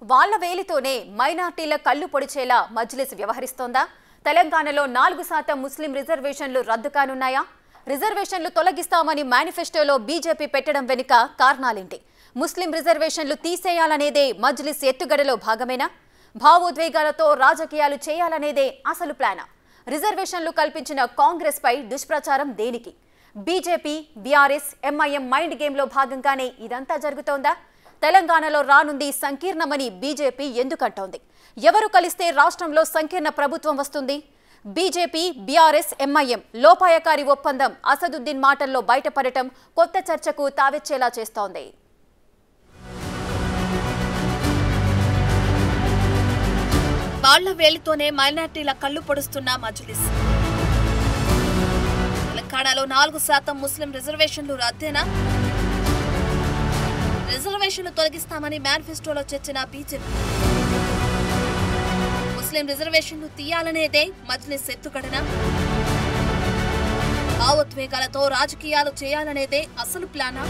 వాళ్ల వేలితోనే మైనార్టీల కళ్ళు పొడిచేలా మజ్లిస్ వ్యవహరిస్తోందా? తెలంగాణలో 4% ముస్లిం రిజర్వేషన్లు రద్దు కానున్నాయా? రిజర్వేషన్లు తొలగిస్తామని మేనిఫెస్టోలో బీజేపీ పెట్టడం వెనుక కారణాలేంటి? ముస్లిం రిజర్వేషన్లు తీసేయాలనేదే మజ్లిస్ ఎత్తుగడలో భాగమేనా? భావోద్వేగాలతో రాజకీయాలు చేయాలనేదే అసలు ప్లానా? రిజర్వేషన్లు కల్పించిన కాంగ్రెస్ పై దుష్ప్రచారం దేనికి? బీజేపీ, బీఆర్ఎస్, ఎంఐఎం మైండ్ గేమ్లో భాగంగానే ఇదంతా జరుగుతోందా? తెలంగాణలో రానుంది సంకీర్ణమని బీజేపీ ఎందుకంటోంది? ఎవరు కలిస్తే రాష్ట్రంలో సంకీర్ణ ప్రభుత్వం వస్తుంది? బీజేపీ, బీఆర్ఎస్, ఎంఐఎం లోపాయకారి ఒప్పందం అసదుద్దీన్ మాటల్లో బయటపడటం కొత్త చర్చకు తావెచ్చేలా చేస్తోంది. వాళ్ల వేలితోనే మైనార్టీల కళ్ళు పొడుస్తున్న మజ్లిస్. తెలంగాణలో 4% ముస్లిం రిజర్వేషన్లు రద్దేనా? రిజర్వేషన్లు తొలగిస్తామని మేనిఫెస్టోలో చర్చిన బీజేపీ. ముస్లిం రిజర్వేషన్లు తీయాలనేదే మజ్లిస్ ఎత్తుగడనా? భావోద్వేగాలతో రాజకీయాలు చేయాలనేదే అసలు ప్లానా?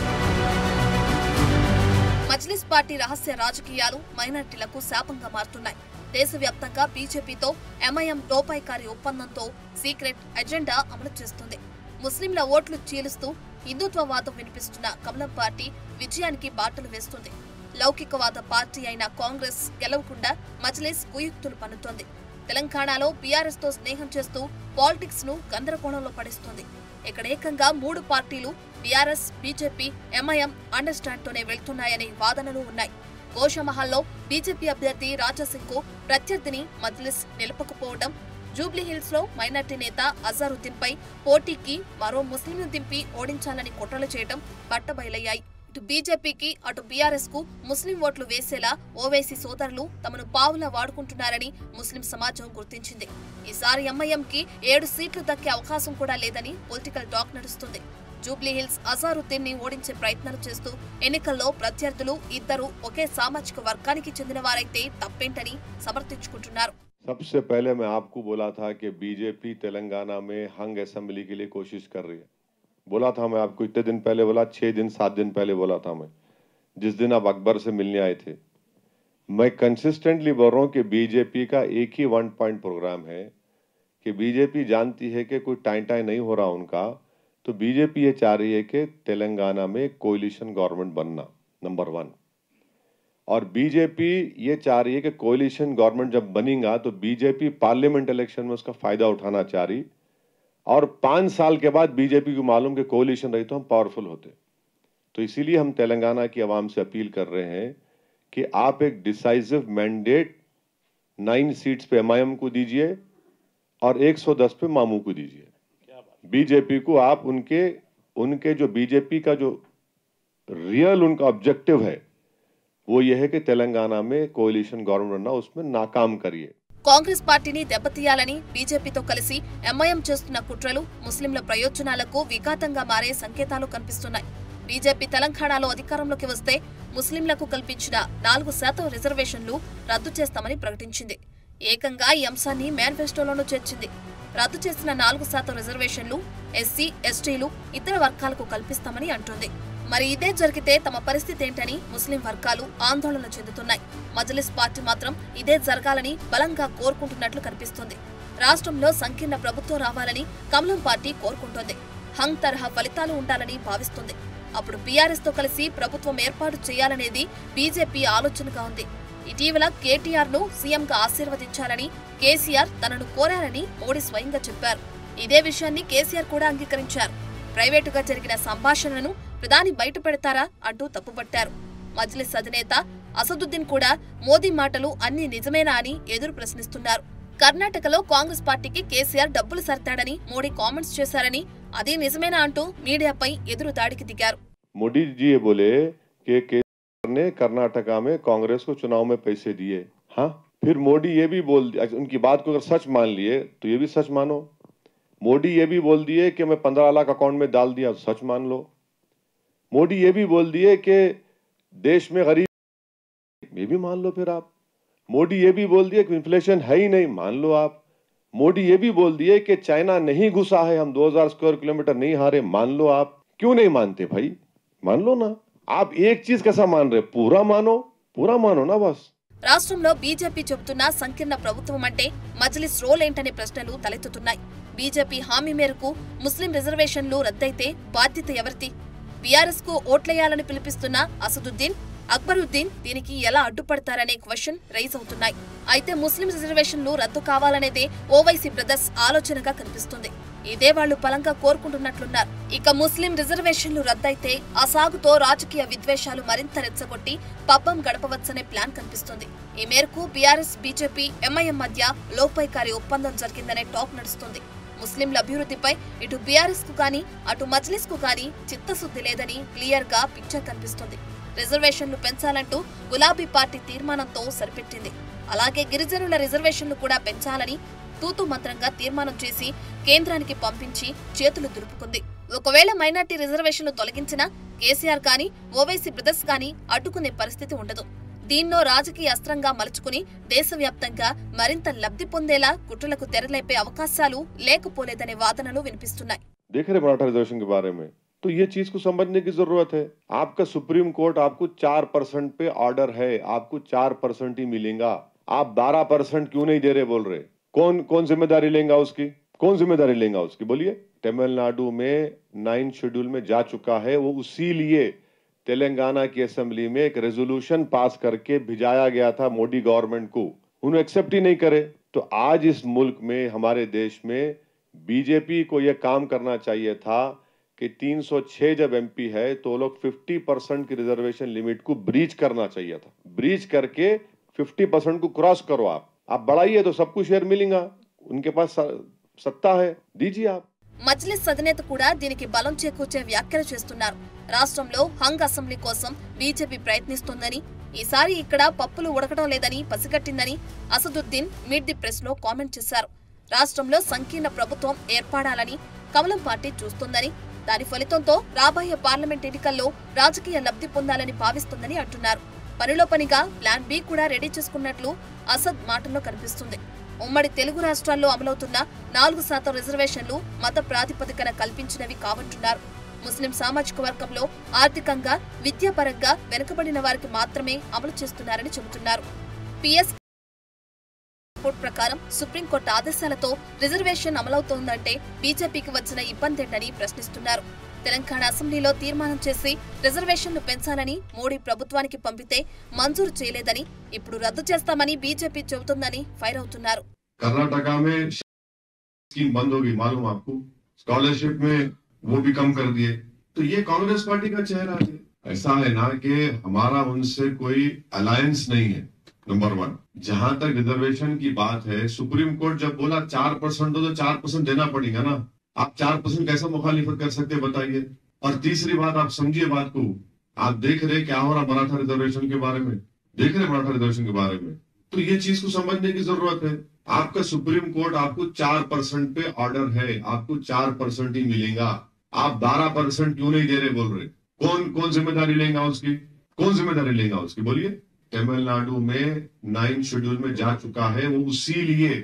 మజ్లిస్ పార్టీ రహస్య రాజకీయాలు మైనార్టీలకు శాపంగా మారుతున్నాయి. దేశవ్యాప్తంగా బీజేపీతో ఎంఐఎం లోపాయకారి ఒప్పందంతో సీక్రెట్ ఎజెండా అమలు చేస్తుంది. ముస్లింల ఓట్లు చీలుస్తూ హిందుత్వవాదం వినిపిస్తున్న కమలం పార్టీ విజయానికి బాటలు వేస్తుంది. లౌకికవాద పార్టీ అయిన కాంగ్రెస్ గెలవకుండా మజ్లిస్ కుయుక్తులు పన్నుతోంది. తెలంగాణలో బీఆర్ఎస్ తో స్నేహం చేస్తూ పాలిటిక్స్ ను గందరగోళంలో పడిస్తోంది. ఇక్కడ ఏకంగా 3 పార్టీలు బీఆర్ఎస్, బీజేపీ, ఎంఐఎం అండర్స్టాండ్ తోనే వెళ్తున్నాయనే వాదనలు ఉన్నాయి. గోషామహల్లో బీజేపీ అభ్యర్థి రాజాసింగ్ కు ప్రత్యర్థిని మజ్లిస్ నిలపకపోవడం, జూబ్లీహిల్స్ లో మైనార్టీ నేత అజారుద్దీన్ పై పోటీకి మరో ముస్లింను దింపి ఓడించాలని కుట్రలు చేయడం బట్టబయలయ్యాయి. ఇటు బీజేపీకి, అటు బీఆర్ఎస్ కు ముస్లిం ఓట్లు వేసేలా ఓవైసీ సోదరులు తమను పావులా వాడుకుంటున్నారని ముస్లిం సమాజం గుర్తించింది. ఈసారి ఎంఐఎంకి 7 సీట్లు దక్కే అవకాశం కూడా లేదని పొలిటికల్ టాక్ నడుస్తుంది. జూబ్లీహిల్స్ అజారుద్దీన్ ని ఓడించే ప్రయత్నాలు చేస్తూ ఎన్నికల్లో ప్రత్యర్థులు ఇద్దరు ఒకే సామాజిక వర్గానికి చెందిన వారైతే తప్పేంటని సమర్థించుకుంటున్నారు. सबसे पहले मैं आपको बोला था कि बीजेपी तेलंगाना में हंग असेंबली के लिए कोशिश कर रही है. बोला था मैं आपको इतने दिन पहले, बोला 6 दिन 7 दिन पहले बोला था मैं, जिस दिन आप अकबर से मिलने आए थे. मैं कंसिस्टेंटली बोल रहा हूं कि बीजेपी का एक ही 1 पॉइंट प्रोग्राम है कि बीजेपी जानती है कि कोई टाइम नहीं हो रहा उनका, तो बीजेपी ये चाह रही है कि तेलंगाना में कोलिशन गवर्नमेंट बनना, नंबर 1. और बीजेपी ये चाह रही है कि कोलिशन गवर्नमेंट जब बनेगा तो बीजेपी पार्लियामेंट इलेक्शन में उसका फायदा उठाना चाह रही, और 5 साल के बाद बीजेपी को मालूम कि कोलिशन रही तो हम पावरफुल होते. तो इसीलिए हम तेलंगाना की आवाम से अपील कर रहे हैं कि आप एक डिसाइसिव मैंडेट 9 सीट्स पे एमआईएम को दीजिए और 110 पे मामू को दीजिए. बीजेपी को आप उनके जो बीजेपी का जो रियल उनका ऑब्जेक्टिव है वो ये है कि तेलंगाना में कोalition गवर्नमेंट बनना, उसमें नाकाम करिए. కాంగ్రెస్ పార్టీని దెబ్బతీయాలని బీజేపీతో కలిసి ఎంఐఎం చేస్తున్న కుట్రలు ముస్లింల ప్రయోజనాలకు విఘాతంగా మారే సంకేతాలు కనిపిస్తున్నాయి. బీజేపీ తెలంగాణలో అధికారంలోకి వస్తే ముస్లింలకు కల్పించిన 4% రిజర్వేషన్లు రద్దు చేస్తామని ప్రకటించింది. ఏకంగా ఈ అంశాన్ని మేనిఫెస్టోలోనూ చేర్చింది. రద్దు చేసిన 4% రిజర్వేషన్లు ఎస్సీ, ఎస్టీలు, ఇతర వర్గాలకు కల్పిస్తామని అంటోంది. మరి ఇదే జరిగితే తమ పరిస్థితి ఏంటని ముస్లిం వర్గాలు ఆందోళన చెందుతున్నాయి. మజ్లిస్ పార్టీ మాత్రం ఇదే జరగాలని బలంగా కోరుకుంటున్నట్లు కనిపిస్తోంది. రాష్ట్రంలో సంకీర్ణ ప్రభుత్వం రావాలని కమలం పార్టీ కోరుకుంటోంది. హంగ్ తరహా ఫలితాలు ఉండాలని భావిస్తుంది. అప్పుడు బీఆర్ఎస్ తో కలిసి ప్రభుత్వం ఏర్పాటు చేయాలనేది బీజేపీ ఆలోచనగా ఉంది. ఇటీవల కేటీఆర్ ను సీఎంగా ఆశీర్వదించాలని కేసీఆర్ తనను కోరారని మోడీ స్వయంగా చెప్పారు. ఇదే విషయాన్ని కేసీఆర్ కూడా అంగీకరించారు. ప్రైవేటుగా జరిగిన సంభాషణను ప్రధాని బయట పెడతారా అంటూ తప్పుపట్టారు. మజ్లిస్ అధినేత అసదుద్దీన్ కూడా మోదీ మాటలు అన్ని నిజమేనా అని ఎదురు ప్రశ్నిస్తున్నారు. కర్ణాటకలో కాంగ్రెస్ పార్టీకి కేసీఆర్ డబ్బులు సర్తాడని మోడీ కామెంట్స్ చేశారని, అదే నిజమేనా అంటూ మీడియాపై ఎదురు దాడికి దిగారు. मोदी जी ये बोले कि केसीआर ने कर्नाटका में कांग्रेस को चुनाव में पैसे दिए. हाँ, फिर मोदी ये भी बोल दिया, उनकी बात को अगर सच मान लिए तो ये भी सच मानो. मोदी ये भी बोल दिए कि मैं 15 लाख अकाउंट में डाल दिया, सच मान लो. मोदी ये भी बोल दिए कि देश में गरीब, ये भी मान लो. फिर आप मोदी ये भी बोल दिए कि इन्फ्लेशन है ही नहीं, मान लो आप. मोदी ये भी बोल दिए कि चाइना नहीं घुसा है, हम 2000 स्क्वायर किलोमीटर नहीं हारे, मान लो आप. क्यों नहीं मानते भाई? मान लो ना. आप एक चीज कैसा मान रहे? पूरा मानो ना बस. రాష్ట్రంలో బీజేపీ చెబుతున్న సంకీర్ణ ప్రభుత్వం అంటే మజ్లిస్ రోల్ ఏంటనే ప్రశ్నలు తలెత్తుతున్నాయి. బీజేపీ హామీ మేరకు ముస్లిం రిజర్వేషన్లు రద్దయితే బాధ్యత ఎవరిది? బీఆర్ఎస్ కు ఓట్లేయాలని పిలిపిస్తున్న అసదుద్దీన్, అక్బరుద్దీన్ దీనికి ఎలా అడ్డుపడతారనే క్వశ్చన్ రైజ్ అవుతున్నాయి. అయితే ముస్లిం రిజర్వేషన్లు రద్దు కావాలనేదే ఓవైసీ బ్రదర్స్ ఆలోచనగా కనిపిస్తుంది. ఇదే వాళ్లు బలంగా కోరుకుంటున్నట్లున్నారు. ఇక ముస్లిం రిజర్వేషన్లు రద్దయితే ఆ సాగుతో రాజకీయ విద్వేషాలు మరింత రెచ్చగొట్టి పబ్బం గడపవచ్చనే ప్లాన్ కనిపిస్తుంది. ఈ మేరకు బీఆర్ఎస్, బీజేపీ, ఎంఐఎం మధ్య లోక్పైకారి ఒప్పందం జరిగిందనే టాక్ నడుస్తుంది. ముస్లింల అభివృద్ధిపై ఇటు బీఆర్ఎస్ కు గానీ అటు మజ్లిస్ కు గానీ చిత్తశుద్ధి లేదని క్లియర్ గా పిక్చర్ కనిపిస్తుంది. రిజర్వేషన్లు పెంచాలంటూ గులాబీ పార్టీ తీర్మానంతో సరిపెట్టింది. అలాగే గిరిజనుల రిజర్వేషన్లు కూడా పెంచాలని తూతు మంత్రంగా తీర్మానం చేసి కేంద్రానికి పంపించి చేతులు దులుపుకుంది. ఒకవేళ మైనార్టీ రిజర్వేషన్లు తొలగించినా కేసీఆర్ గానీ ఓవైసీ బ్రదర్స్ గానీ అడ్డుకునే పరిస్థితి ఉండదు. దీన్నో రాజకీయ అస్త్రంగా మలుచుకుని దేశవ్యాప్తంగా మరింత లబ్ధి పొందేలా కుట్రలకు తెరలేపే అవకాశాలు లేకపోలేదనే వాదనలు వినిపిస్తున్నాయి. तो ये चीज को समझने की जरूरत है। आपका सुप्रीम कोर्ट आपको 4% पे ऑर्डर है, आपको 4% ही मिलेगा। आप 12% क्यों नहीं दे रहे बोल रहे? कौन जिम्मेदारी लेगा उसकी? कौन जिम्मेदारी लेगा उसकी? बोलिए। तमिलनाडु में 9 शेड्यूल में जा चुका है, वो उसी लिए तेलंगाना की असेंबली में एक रेजोल्यूशन पास करके भिजाया गया था मोदी गवर्नमेंट को। उन्होंने एक्सेप्ट ही नहीं करे। तो आज इस मुल्क में, हमारे देश में बीजेपी को यह काम करना चाहिए था कि 306 जब एमपी है तो लोग 50% की रिजर्वेशन लिमिट को ब्रीच करना चाहिए था। ब्रीच करके 50% को क्रॉस करो। आप बढ़ाइए तो सबको शेयर मिलेगा। उनके पास सत्ता है, दीजिए आप। మజ్లిస్ అధినేత కూడా దీనికి బలం చేకూర్చే వ్యాఖ్యలు చేస్తున్నారు. రాష్ట్రంలో హంగ్ అసెంబ్లీ కోసం బీజేపీ ప్రయత్నిస్తోందని, ఈసారి ఇక్కడ పప్పులు ఉడకడం లేదని పసిగట్టిందని అసదుద్దీన్ మీట్ ది ప్రెస్ లో కామెంట్ చేశారు. రాష్ట్రంలో సంకీర్ణ ప్రభుత్వం ఏర్పడాలని కమలం పార్టీ చూస్తోందని, దాని ఫలితంతో రాబోయే పార్లమెంట్ ఎన్నికల్లో రాజకీయ లబ్ధి పొందాలని భావిస్తుందని అంటున్నారు. పనిలో పనిగా ప్లాన్ బి కూడా రెడీ చేసుకున్నట్లు అసద్ మాటల్లో కనిపిస్తుంది. ఉమ్మడి తెలుగు రాష్ట్రాల్లో అమలవుతున్న 4% రిజర్వేషన్లు మత ప్రాతిపదికన కల్పించినవి కావంటున్నారు. ముస్లిం సామాజిక వర్గంలో ఆర్థికంగా, విద్యాపరంగా వెనుకబడిన వారికి మాత్రమే అమలు చేస్తున్నారని చెబుతున్నారు. పిఎస్ రిపోర్ట్ ప్రకారం సుప్రీంకోర్టు ఆదేశాలతో రిజర్వేషన్ అమలవుతోందంటే బీజేపీకి వచ్చిన ఇబ్బందేంటని ప్రశ్నిస్తున్నారు. తెలంగాణ అసెంబ్లీలో తీర్మానం చేసి రిజర్వేషన్లు పెంచాలని మోడీ ప్రభుత్వానికి పంపితే మంజూరు చేయలేదని, ఇప్పుడు రద్దు చేస్తామని బీజేపీ చెబుతుందని ఫైర్ అవుతున్నారు. कर्नाटका में स्कीम बंद होगी, मालूम आपको? स्कॉलरशिप में वो भी कम कर दिए। तो ये कांग्रेस पार्टी का चेहरा है। ऐसा है ना कि हमारा उनसे कोई अलायंस नहीं है। नंबर 1, जहां तक रिजर्वेशन की बात है, सुप्रीम कोर्ट जब बोला 4% हो तो 4% देना पड़ेगा ना। आप 4% कैसा मुखालिफत कर सकते बताइए। और तीसरी बात, आप समझिए बात को, आप देख रहे क्या हो रहा मराठा रिजर्वेशन के बारे में, देख रहे मराठा रिजर्वेशन के बारे में। तो ये चीज को समझने की जरूरत है। आपका सुप्रीम कोर्ट आपको 4% पे ऑर्डर है, आपको 4% ही मिलेगा। आप 12% क्यों नहीं दे रहे बोल रहे? कौन जिम्मेदारी लेगा उसकी? कौन जिम्मेदारी लेगा उसकी? बोलिए। तमिलनाडु में 9 शेड्यूल में जा चुका है, वो उसी लिए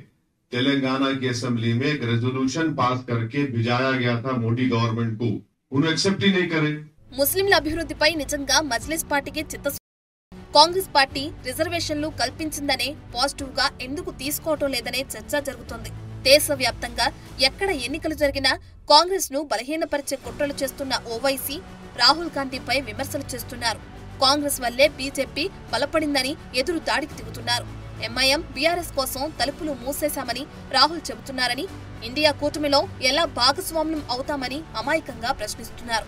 तेलंगाना की असेंबली में एक रेजोल्यूशन पास करके भिजाया गया था मोदी गवर्नमेंट को। उन्होंने एक्सेप्ट ही नहीं करे। ముస్లింల అభివృద్ధిపై నిజంగా మజ్లిస్ పార్టీకి చిత్తశుద్ధి, కాంగ్రెస్ పార్టీ రిజర్వేషన్లు కల్పించిందనే పాజిటివ్ గా ఎందుకు తీసుకోవటం లేదనే చర్చ జరుగుతోంది. దేశవ్యాప్తంగా ఎక్కడ ఎన్నికలు జరిగినా కాంగ్రెస్ ను బలహీనపరిచే కుట్రలు చేస్తున్న ఓవైసీ రాహుల్ గాంధీపై విమర్శలు చేస్తున్నారు. కాంగ్రెస్ వల్లే బీజేపీ బలపడిందని ఎదురు దాడికి దిగుతున్నారు. ఎంఐఎం, బీఆర్ఎస్ కోసం తలుపులు మూసేశామని రాహుల్ చెబుతున్నారని, ఇండియా కూటమిలో ఎలా భాగస్వామ్యం అవుతామని అమాయకంగా ప్రశ్నిస్తున్నారు.